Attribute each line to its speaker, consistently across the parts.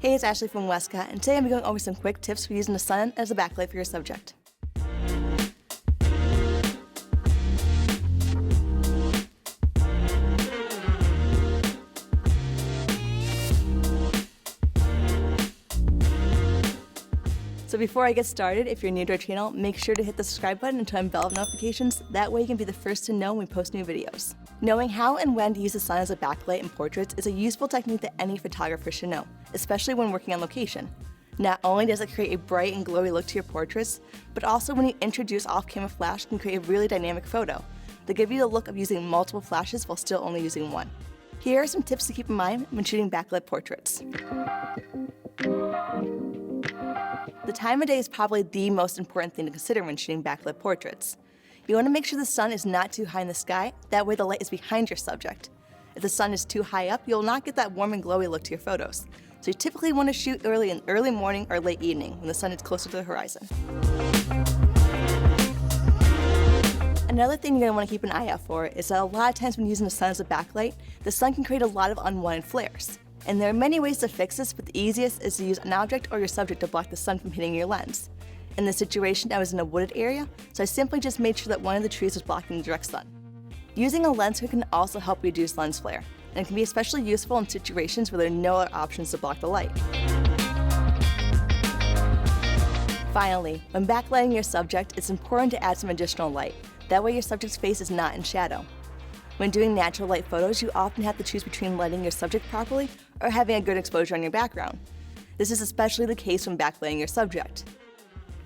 Speaker 1: Hey, it's Ashley from Westcott, and today I'm going over some quick tips for using the sun as a backlight for your subject. So before I get started, if you're new to our channel, make sure to hit the subscribe button and turn on bell notifications. That way you can be the first to know when we post new videos. Knowing how and when to use the sun as a backlight in portraits is a useful technique that any photographer should know, especially when working on location. Not only does it create a bright and glowy look to your portraits, but also when you introduce off-camera flash can create a really dynamic photo that give you the look of using multiple flashes while still only using one. Here are some tips to keep in mind when shooting backlit portraits. The time of day is probably the most important thing to consider when shooting backlit portraits. You want to make sure the sun is not too high in the sky, that way the light is behind your subject. If the sun is too high up, you'll not get that warm and glowy look to your photos. So you typically want to shoot early morning or late evening when the sun is closer to the horizon. Another thing you're going to want to keep an eye out for is that a lot of times when using the sun as a backlight, the sun can create a lot of unwanted flares. And there are many ways to fix this, but the easiest is to use an object or your subject to block the sun from hitting your lens. In this situation, I was in a wooded area, so I simply just made sure that one of the trees was blocking the direct sun. Using a lens hood can also help reduce lens flare, and it can be especially useful in situations where there are no other options to block the light. Finally, when backlighting your subject, it's important to add some additional light. That way your subject's face is not in shadow. When doing natural light photos, you often have to choose between lighting your subject properly or having a good exposure on your background. This is especially the case when backlighting your subject.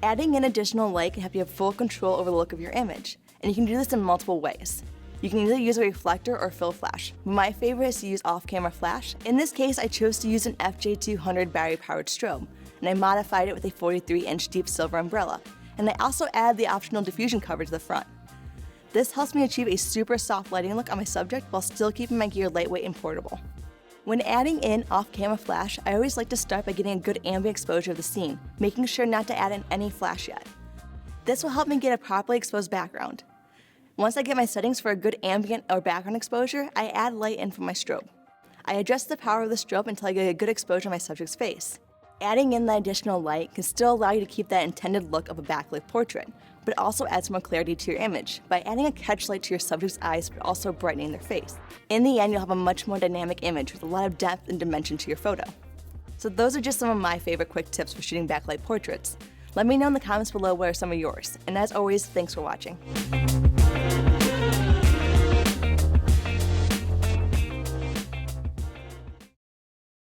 Speaker 1: Adding in additional light can help you have full control over the look of your image, and you can do this in multiple ways. You can either use a reflector or fill flash. My favorite is to use off-camera flash. In this case, I chose to use an FJ200 battery-powered strobe, and I modified it with a 43-inch deep silver umbrella, and I also added the optional diffusion cover to the front. This helps me achieve a super soft lighting look on my subject while still keeping my gear lightweight and portable. When adding in off-camera flash, I always like to start by getting a good ambient exposure of the scene, making sure not to add in any flash yet. This will help me get a properly exposed background. Once I get my settings for a good ambient or background exposure, I add light in from my strobe. I adjust the power of the strobe until I get a good exposure on my subject's face. Adding in the additional light can still allow you to keep that intended look of a backlit portrait, but also adds more clarity to your image by adding a catch light to your subject's eyes but also brightening their face. In the end, you'll have a much more dynamic image with a lot of depth and dimension to your photo. So those are just some of my favorite quick tips for shooting backlight portraits. Let me know in the comments below what are some of yours. And as always, thanks for watching.